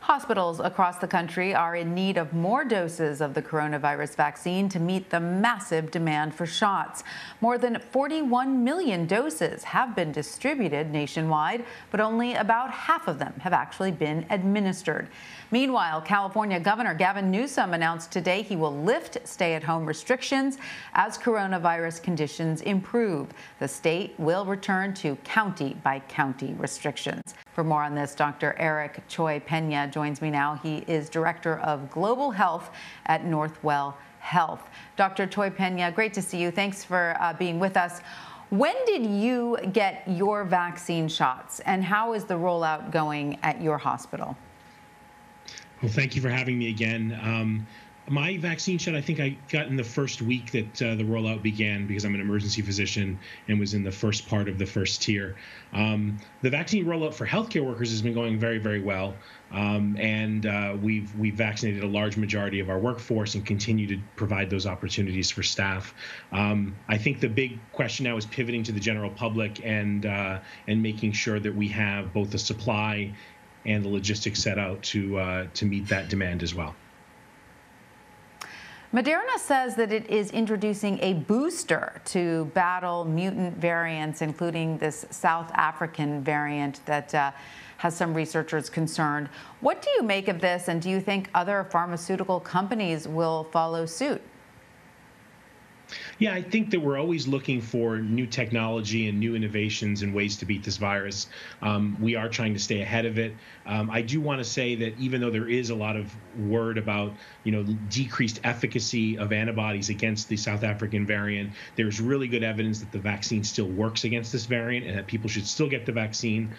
Hospitals across the country are in need of more doses of the coronavirus vaccine to meet the massive demand for shots. More than 41 million doses have been distributed nationwide, but only about half of them have actually been administered. Meanwhile, California Governor Gavin Newsom announced today he will lift stay-at-home restrictions as coronavirus conditions improve. The state will return to county-by-county restrictions. For more on this, Dr. Cioe-Peña joins me now. He is Director of Global Health at Northwell Health. Dr. Cioe-Peña, great to see you. Thanks for being with us. When did you get your vaccine shots, and how is the rollout going at your hospital? Well, thank you for having me again. My vaccine shot, I think I got in the first week that the rollout began because I'm an emergency physician and was in the first part of the first tier. The vaccine rollout for healthcare workers has been going very, very well. We've vaccinated a large majority of our workforce and continue to provide those opportunities for staff. I think the big question now is pivoting to the general public and making sure that we have both the supply and the logistics set out to meet that demand as well. Moderna says that it is introducing a booster to battle mutant variants, including this South African variant that has some researchers concerned. What do you make of this, and do you think other pharmaceutical companies will follow suit? Yeah, I think that we're always looking for new technology and new innovations and ways to beat this virus. We are trying to stay ahead of it. I do want to say that even though there is a lot of word about, decreased efficacy of antibodies against the South African variant, there's really good evidence that the vaccine still works against this variant and that people should still get the vaccine.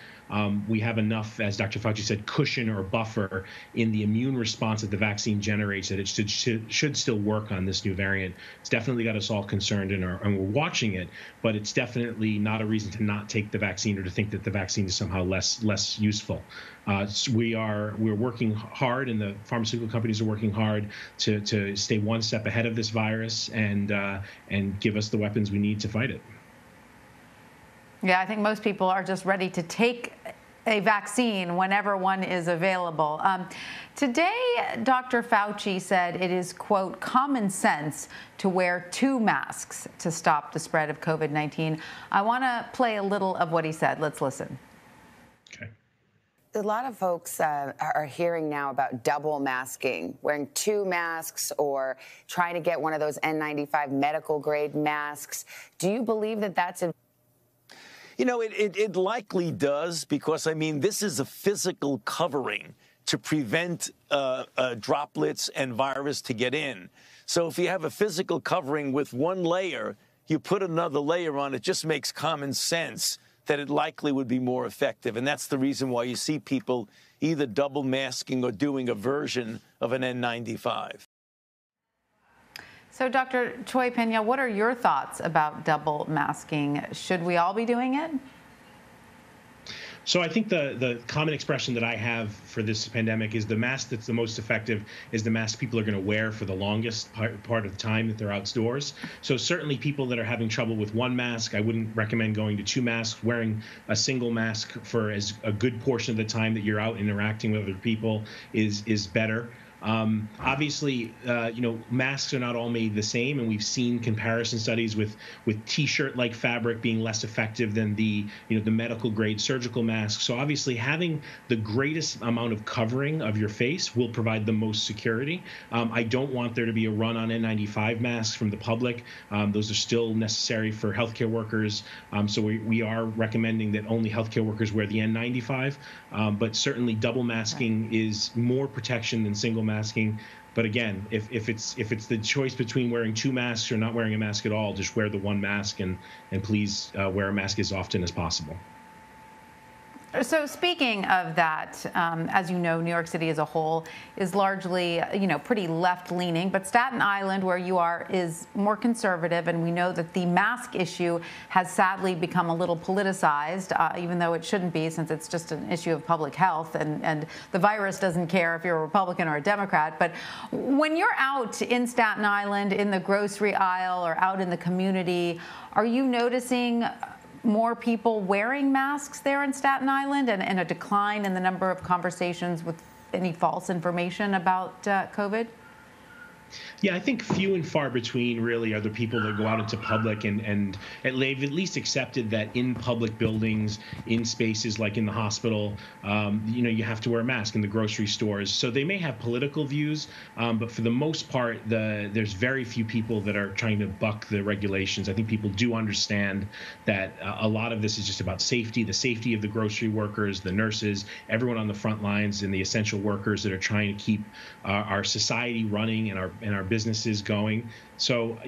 We have enough, as Dr. Fauci said, cushion or buffer in the immune response that the vaccine generates that it should still work on this new variant. It's definitely got us all concerned and we're watching it, but it's definitely not a reason to not take the vaccine or to think that the vaccine is somehow less useful. We're working hard, and the pharmaceutical companies are working hard to stay one step ahead of this virus and give us the weapons we need to fight it. Yeah, I think most people are just ready to take a vaccine whenever one is available. Today, Dr. Fauci said it is, quote, common sense to wear 2 masks to stop the spread of COVID-19. I want to play a little of what he said. Let's listen. Okay. A lot of folks are hearing now about double masking, wearing 2 masks or trying to get one of those N95 medical grade masks. Do you believe that that's a It likely does, because, this is a physical covering to prevent droplets and virus to get in. So if you have a physical covering with one layer, you put another layer on, it just makes common sense that it likely would be more effective. And that's the reason why you see people either double masking or doing a version of an N95. So, Dr. Cioe-Peña, what are your thoughts about double masking? Should we all be doing it? So I think the common expression that I have for this pandemic is the mask that's the most effective is the mask people are going to wear for the longest part of the time that they're outdoors. So certainly people that are having trouble with 1 mask, I wouldn't recommend going to 2 masks. Wearing a single mask for as a good portion of the time that you're out interacting with other people is better. Obviously, masks are not all made the same, and we've seen comparison studies with T-shirt-like fabric being less effective than the medical grade surgical mask. So obviously, having the greatest amount of covering of your face will provide the most security. I don't want there to be a run on N95 masks from the public. Those are still necessary for healthcare workers. So we are recommending that only healthcare workers wear the N95. But certainly, double masking is more protection than single masking. But again, if it's the choice between wearing 2 masks or not wearing a mask at all, just wear the 1 mask and please wear a mask as often as possible. So speaking of that, as you know, New York City as a whole is largely, pretty left-leaning, but Staten Island, where you are, is more conservative, and we know that the mask issue has sadly become a little politicized, even though it shouldn't be, since it's just an issue of public health, and the virus doesn't care if you're a Republican or a Democrat. But when you're out in Staten Island, in the grocery aisle, or out in the community, are you noticing more people wearing masks there in Staten Island and a decline in the number of conversations with any false information about COVID? Yeah, I think few and far between really are the people that go out into public and they've at least accepted that in public buildings, in spaces like in the hospital, you have to wear a mask in the grocery stores. So they may have political views, but for the most part, there's very few people that are trying to buck the regulations. I think people do understand that a lot of this is just about safety, the safety of the grocery workers, the nurses, everyone on the front lines, and the essential workers that are trying to keep our society running and our businesses going. So,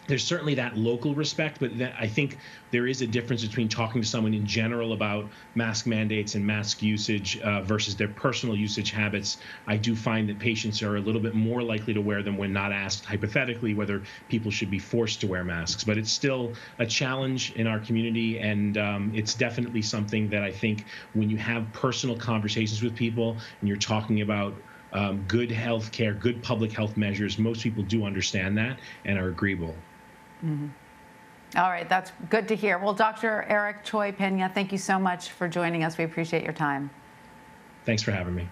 there's certainly that local respect, but I think there is a difference between talking to someone in general about mask mandates and mask usage versus their personal usage habits. I do find that patients are a little bit more likely to wear them when not asked hypothetically whether people should be forced to wear masks. But it's still a challenge in our community, and it's definitely something that I think when you have personal conversations with people and you're talking about good health care, good public health measures, most people do understand that and are agreeable. Mm-hmm. All right, that's good to hear. Well, Dr. Eric Cioe-Peña, thank you so much for joining us. We appreciate your time. Thanks for having me.